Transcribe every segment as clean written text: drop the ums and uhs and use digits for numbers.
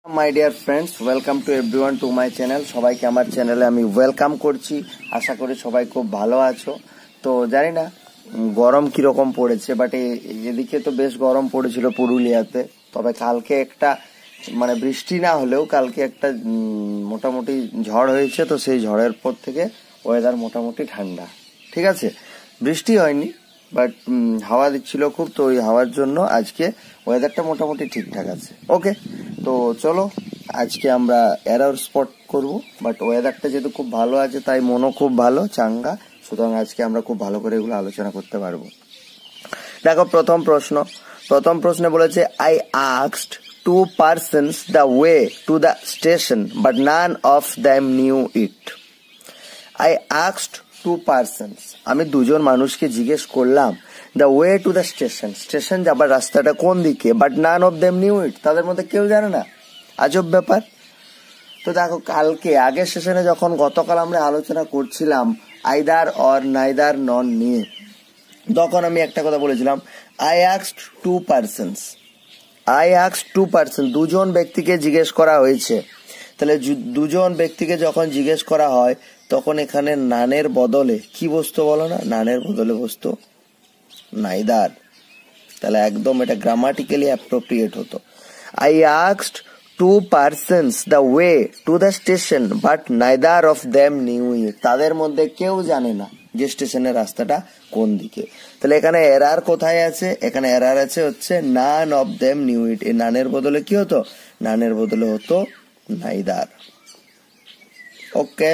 My dear friends welcome to everyone to my channel সবাইকে আমার চ্যানেলে আমি ওয়েলকাম করছি। আশা করি সবাই খুব ভালো আছো। তো জানি না গরম কি রকম পড়েছে, বাট এদিকে তো বেশ গরম পড়েছিল পুরুলিয়াতে। তবে কালকে একটা মানে বৃষ্টি না হলেও কালকে একটা মোটামুটি ঝড় হয়েছে, তো সেই ঝড়ের পর থেকে ওয়েদার মোটামুটি ঠান্ডা। ঠিক আছে, বৃষ্টি হয়নি বাট হাওয়া দিচ্ছিল খুব, তো ওই হাওয়ার জন্য আজকে ওয়েদারটা মোটামুটি ঠিকঠাক আছে। ওকে, তো চলো আজকে আমরা এরর স্পট করব, বাট ওয়েদারটা যেহেতু খুব ভালো আছে তাই মনও খুব ভালো চাঙ্গা, সুতরাং আজকে আমরা খুব ভালো করে এগুলো আলোচনা করতে পারবো। দেখো প্রথম প্রশ্নে বলেছে I asked two persons the way to the station but none of them knew it. I asked two persons, আমি দুজন মানুষকে জিজ্ঞেস করলাম the way to the station যাবার রাস্তাটা কোন দিকে, but none of them knew it, তাদের মধ্যে কেউ জানে না। আজব ব্যাপার। তো দেখো কালকে আগের সেশনে যখন গতকাল আমরা আলোচনা করছিলাম আইদার অর নাইদার নন নিয়ে, তখন আমি একটা কথা বলেছিলাম আই আস্কড টু পারসন, দুজন ব্যক্তিকে জিজ্ঞেস করা হয়েছে। তাহলে দুজন ব্যক্তিকে যখন জিজ্ঞেস করা হয় তখন এখানে নানের বদলে কি বসতো বলো না, নানের বদলে বসতো নাইদার। তাহলে একদম এটা গ্রামাটিক্যালি অ্যাপ্রোপ্রিয়েট হতো। I asked two persons the way to the station but neither of them knew it, তাদের মধ্যে কেউ জানে না যে স্টেশনের রাস্তাটা কোন দিকে। তাহলে এখানে এরার কোথায় আছে, এখানে এরার আছে হচ্ছে none of them knew it. এই নানের বদলে কি হতো, নানের বদলে হতো neither. Okay,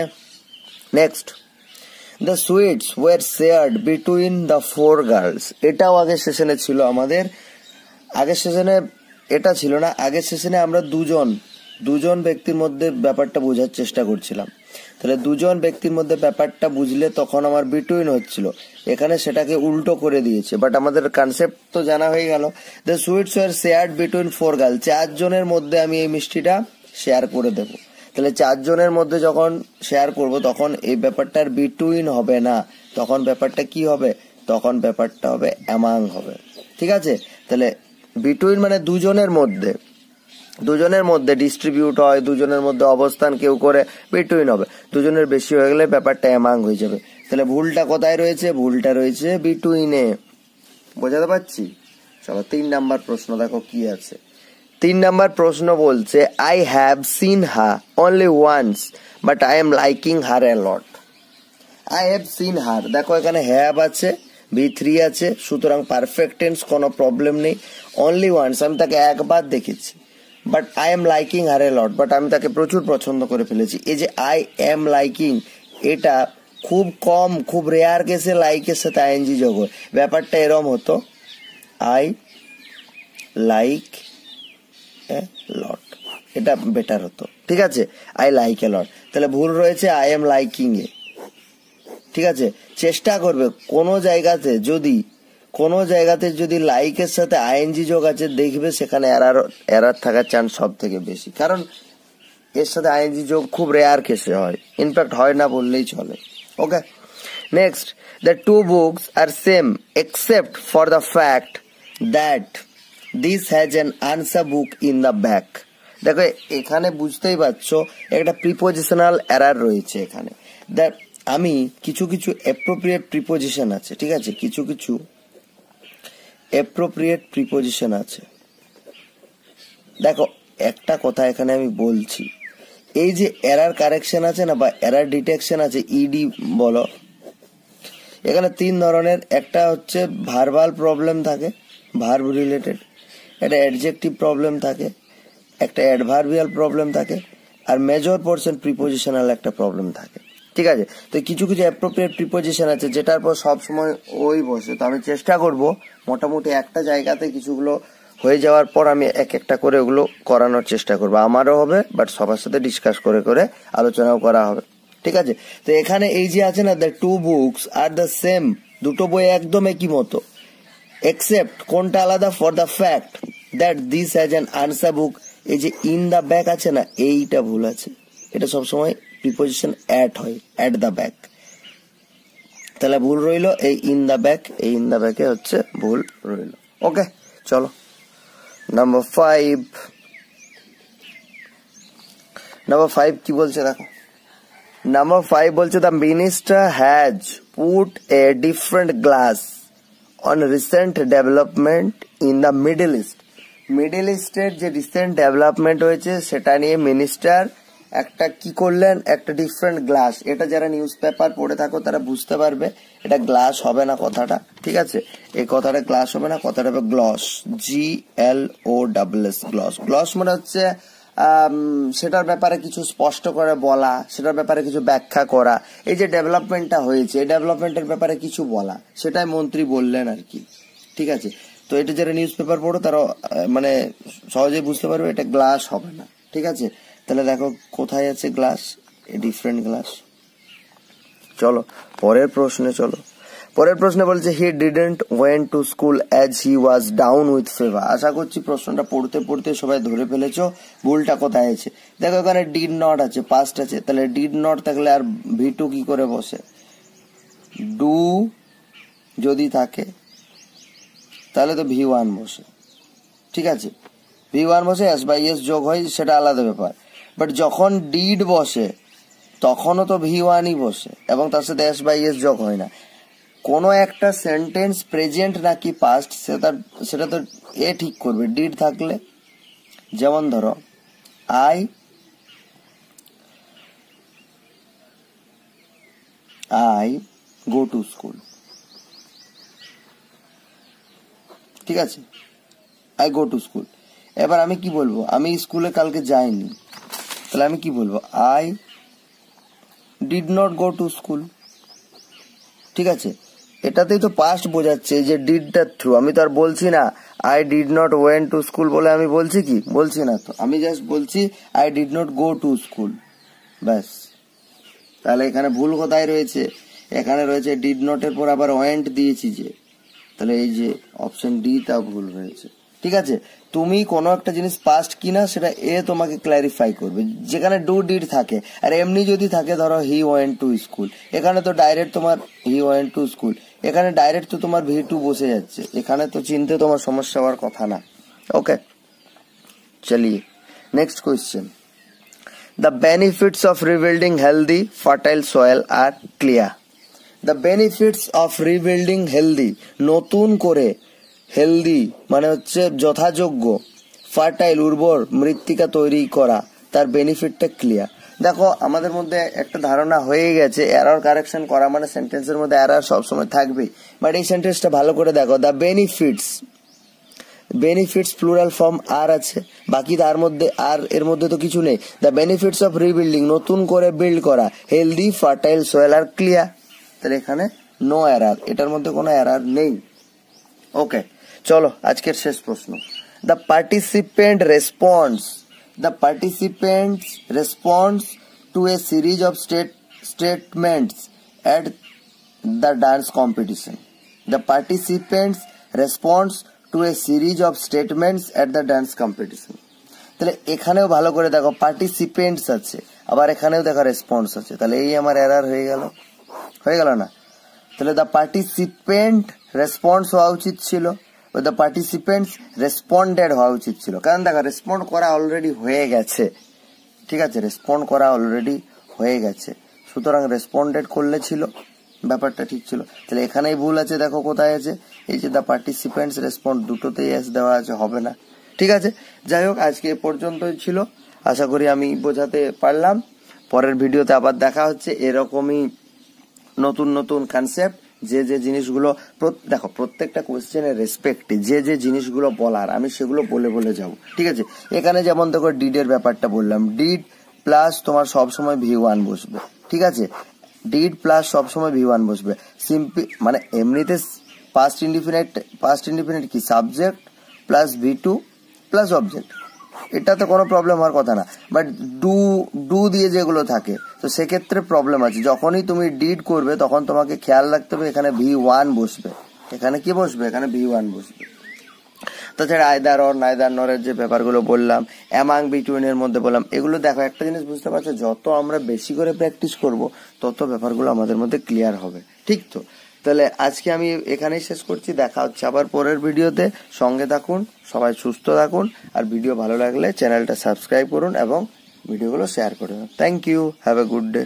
next the sweets were shared between the four girls. এটাও আগের সেশনে ছিল আমাদের, আগের সেশনে এটা ছিল না, আগের সেশনে আমরা দুজন ব্যক্তির মধ্যে ব্যাপারটা বোঝার চেষ্টা করছিলাম। তাহলে দুজন ব্যক্তির মধ্যে ব্যাপারটা বুঝলে তখন আমার বিটুইন হচ্ছিল, এখানে সেটাকে উল্টো করে দিয়েছে, বাট আমাদের কনসেপ্ট তো জানা হয়ে গেল। The sweets were shared between four girls, চারজনের মধ্যে আমি এই মিষ্টিটা শেয়ার করে দেব। তাহলে চারজনের মধ্যে যখন শেয়ার করব তখন এই ব্যাপারটার বিটুইন হবে না, তখন ব্যাপারটা কি হবে, তখন ব্যাপারটা হবে অ্যামাং হবে। ঠিক আছে, তাহলে বিটুইন মানে দুজনের মধ্যে ডিস্ট্রিবিউট হয়, দুজনের মধ্যে অবস্থান কেউ করে, বিটুইন হবে। দুজনের বেশি হয়ে গেলে ব্যাপারটা অ্যামাং হয়ে যাবে। তাহলে ভুলটা কোথায় রয়েছে, ভুলটা রয়েছে বিটুইনে। বোঝাতে পারছি? চলো 3 নাম্বার প্রশ্ন দেখো কি আছে। 3 নাম্বার প্রশ্ন বলছে I have seen her only once but I am liking her a lot. I have seen her, দেখো এখানে হ্যাভ আছে, V3 আছে, সুতরাং পারফেক্ট টেন্স, কোনো প্রবলেম নেই। অনলি ওয়ান্স, আমি তাকে একবার দেখেছি। But I am liking her a lot, but আমি তাকে প্রচুর পছন্দ করে ফেলেছি। এই যে আই এম লাইকিং, এটা খুব কম, খুব রেয়ার কেসে লাইকের সাথে আইএনজি যোগ হয়। ব্যাপারটা এরম হতো আই লাইক এ লট, এটা বেটার হতো। ঠিক আছে, আই লাইক এ লট। তাহলে ভুল রয়েছে আই এম লাইকিং এ। ঠিক আছে, চেষ্টা করবে কোনো জায়গাতে যদি লাইকের সাথে আইএনজি যোগ আছে দেখবে সেখানে এরার থাকার চান্স সব থেকে বেশি, কারণ এর সাথে আইএনজি যোগ খুব রেয়ার কেসে হয়, ইনফ্যাক্ট হয় না বললেই চলে। Okay, next the two books are same except for the fact that this has an answer book in the back. দেখো এখানে বুঝতেই পারছো একটা প্রিপোজিশনাল এরার রয়েছে এখানে। দ্যাট আমি কিছু অ্যাপ্রোপ্রিয়েট প্রিপোজিশন আছে, ঠিক আছে, কিছু অ্যাপ্রোপ্রিয়েট প্রিপোজিশন আছে। দেখো একটা কথা এখানে আমি বলছি, এই যে এরার কারেকশন আছে না বা এরার ডিটেকশন আছে, ইডি বলো, এখানে 3 ধরনের। একটা হচ্ছে ভার্বাল প্রবলেম থাকে, ভার্ব রিলেটেড, একটা অ্যাডজেক্টিভ প্রবলেম থাকে, একটা অ্যাডভার্বিয়াল প্রবলেম থাকে, আর মেজর পোরশন প্রিপোজিশনাল একটা প্রবলেম থাকে। ঠিক আছে, তো কিছু অ্যাপ্রোপ্রিয়েট প্রিপোজিশন আছে যেটার পর সবসময় ওই বসে। তো আমি চেষ্টা করব মোটামুটি একটা জায়গাতে কিছুগুলো হয়ে যাওয়ার পর আমি এক একটা করে ওগুলো করানোর চেষ্টা করব। আমারও হবে, বাট সবার সাথে ডিসকাস করে আলোচনাও করা হবে। ঠিক আছে, তো এখানে এই যে আছে না the two books are the same, দুটো বই একদম একই মতো, এক্সেপ্ট কোনটা আলাদা, for the fact that this has an answer book. এই যে ইন দ্য ব্যাক আছে না, এইটা ভুল আছে, এটা সবসময় প্রিপোজিশন অ্যাট হয়, অ্যাট দ্য ব্যাক। তাহলে ভুল রইল এই ইন দ্য ব্যাক, এই ইন দ্য ব্যাকে হচ্ছে ভুল রইল। ওকে, চলো নাম্বার 5 নাম্বার 5 কি বলছে দেখো, নাম্বার 5 বলছে the minister has put a different glass on recent development in the middle east. Middle ইস্টের যে রিসেন্ট ডেভেলপমেন্ট হয়েছে সেটা নিয়ে মিনিস্টার একটা কি করলেন, একটা ডিফারেন্ট গ্লাস। এটা যারা নিউজ পেপার পড়ে থাকো তারা বুঝতে পারবে এটা গ্লাস হবে না কথাটা, ঠিক আছে, এই কথাটা গ্লাস হবে না, কথাটা হবে গ্লস, GLOSS, গ্লস। গ্লস মানে হচ্ছে সেটার ব্যাপারে কিছু স্পষ্ট করে বলা, সেটার ব্যাপারে কিছু ব্যাখ্যা করা। এই যে ডেভেলপমেন্টটা হয়েছে এই ডেভেলপমেন্টের ব্যাপারে কিছু বলা, সেটাই মন্ত্রী বললেন আর কি, ঠিক আছে। তো এটা যারা নিউজ পেপার পড়ো তারা মানে সহজেই বুঝতে পারবে এটা গ্লাস হবে না, ঠিক আছে। তাহলে দেখো কোথায় আছে গ্লাস, ডিফারেন্ট গ্লাস। চলো পরের প্রশ্নে চলো। পরের প্রশ্নে বলছে he didn't went to school as he was down with fever. আশা করছি প্রশ্নটা পড়তে পড়তে সবাই ধরে ফেলেছো ভুলটা কোথায় আছে। দেখো এখানে ডিড নট আছে, পাস্ট আছে, তাহলে ডিড নট থাকলে আর V2 কি করে বসে, ডু যদি থাকে তাহলে তো V1 বসে, ঠিক আছে, V1 বসে, S/S যোগ হয় সেটা আলাদা ব্যাপার। বাট যখন ডিড বসে তখনও তো V1ই বসে এবং তার সাথে S/S যোগ হয় না। কোনো একটা সেন্টেন্স প্রেজেন্ট নাকি পাস্ট সেটা তো এ ঠিক করবে ডিড থাকলে। যেমন ধরো আই গো টু স্কুল, ঠিক আছে, আই গো টু স্কুল। এবার আমি কি বলবো, আমি স্কুলে কালকে যাইনি, তাহলে আমি কি বলবো, I did not go to school, ঠিক আছে। এটাতেই তো পাস্ট বোঝাচ্ছে যে ডিডটা থ্রু, আমি তো আর বলছি না I did not went to school বলে আমি বলছি কি, বলছি না তো, আমি জাস্ট বলছি I did not go to school, ব্যাস। তাহলে এখানে ভুল কোথায় রয়েছে, এখানে রয়েছে ডিড নটের পর আবার ওয়েন্ট দিয়েছি যে, তাহলে এই যে অপশন ডি তা ভুল হয়েছে, ঠিক আছে। তুমি কোনো একটা জিনিস পাস্ট কিনা সেটা এ তোমাকে ক্ল্যারিফাই করবে, যেখানে ডু ডিড থাকে। আর এমনি যদি থাকে ধরো হি ওয়েন্ট টু স্কুল, এখানে তো ডাইরেক্ট তোমার হি ওয়েন্ট টু স্কুল, এখানে ডাইরেক্ট তো তোমার V2 বসে যাচ্ছে, এখানে তো চিনতে তোমার সমস্যা হওয়ার কথা না। ওকে চলিয়ে next question. The benefits of rebuilding healthy fertile soil are clear. The benefits of rebuilding healthy, নতুন করে, হেলদি মানে হচ্ছে যথাযোগ্য, ফার্টাইল উর্বর মৃত্তিকা তৈরি করা, তার বেনিফিটটা ক্লিয়ার। দেখো আমাদের মধ্যে একটা ধারণা হয়ে গেছে এরর কারেকশন করা মানে সেন্টেন্সের মধ্যে এরর সবসময় থাকবেই, বাট এই সেন্টেন্সটা ভালো করে দেখো, the benefits, benefits plural form আর আছে, বাকি তার মধ্যে আর এর মধ্যে তো কিছু নেই। দ্য বেনিফিটস অফ রিবিল্ডিং, নতুন করে বিল্ড করা, healthy fertile soil are clear, তাহলে এখানে নো এরর, এটার মধ্যে কোনো এরর নেই। ওকে চলো আজকের শেষ প্রশ্ন। The participant response to A series of statements at the dance competition. The participants response to A series of statements at the dance competition. তাহলে এখানেও ভালো করে দেখো পার্টিসিপেন্টস আছে, আবার এখানেও দেখো রেসপন্স আছে, তাহলে এই আমার এরর হয়ে গেল না। তাহলে দ্য পার্টিসিপেন্ট রেসপন্স হওয়া উচিত ছিল, দ্য পার্টিসিপেন্টস রেসপন্ডেড হওয়া উচিত ছিল, কারণ দেখো রেসপন্ড করা অলরেডি হয়ে গেছে, ঠিক আছে, রেসপন্ড করা অলরেডি হয়ে গেছে, সুতরাং রেসপন্ডেড করলে ছিল ব্যাপারটা ঠিক ছিল। তাহলে এখানেই ভুল আছে, দেখো কোথায় আছে, এই যে দ্য পার্টিসিপেন্টস রেসপন্ড দুটোতেই এস দেওয়া আছে, হবে না, ঠিক আছে। যাই হোক আজকে এ পর্যন্তই ছিল, আশা করি আমি বোঝাতে পারলাম। পরের ভিডিওতে আবার দেখা হচ্ছে এরকমই নতুন নতুন কনসেপ্ট, যে জিনিসগুলো দেখো প্রত্যেকটা কোয়েশ্চেনের রেসপেক্টে যে জিনিসগুলো বলার আমি সেগুলো বলে যাব, ঠিক আছে। এখানে যেমন দেখো ডিডের ব্যাপারটা বললাম, ডিড প্লাস তোমার সবসময় V1 বসবে, ঠিক আছে, ডিড প্লাস সবসময় V1 বসবে, সিম্পল মানে এমনিতে পাস্ট ইনডিফিনিট কি subject plus V2 plus object, এটাতে কোনো প্রবলেম হওয়ার কথা না। বাট ডু দিয়ে যেগুলো থাকে তো সেক্ষেত্রে প্রবলেম আছে। যখনই তুমি ডিড করবে তখন তোমাকে খেয়াল রাখতে হবে এখানে V1 বসবে, এখানে কি বসবে, এখানে V1 বসবে। তাছাড়া আইদার অর নাইদার নরের যে ব্যাপারগুলো বললাম, অ্যামাং বিটুইনের মধ্যে বললাম, এগুলো দেখো একটা জিনিস বুঝতে পারছো, যত আমরা বেশি করে প্র্যাকটিস করব তত ব্যাপারগুলো আমাদের মধ্যে ক্লিয়ার হবে, ঠিক তো। তাহলে আজকে আমি এখানেই শেষ করছি, দেখা হচ্ছে আবার পরের ভিডিওতে, সঙ্গে থাকুন, সবাই সুস্থ থাকুন, আর ভিডিও ভালো লাগলে চ্যানেলটা সাবস্ক্রাইব করুন এবং ভিডিওগুলো শেয়ার করে দাও। Thank you, have a good day.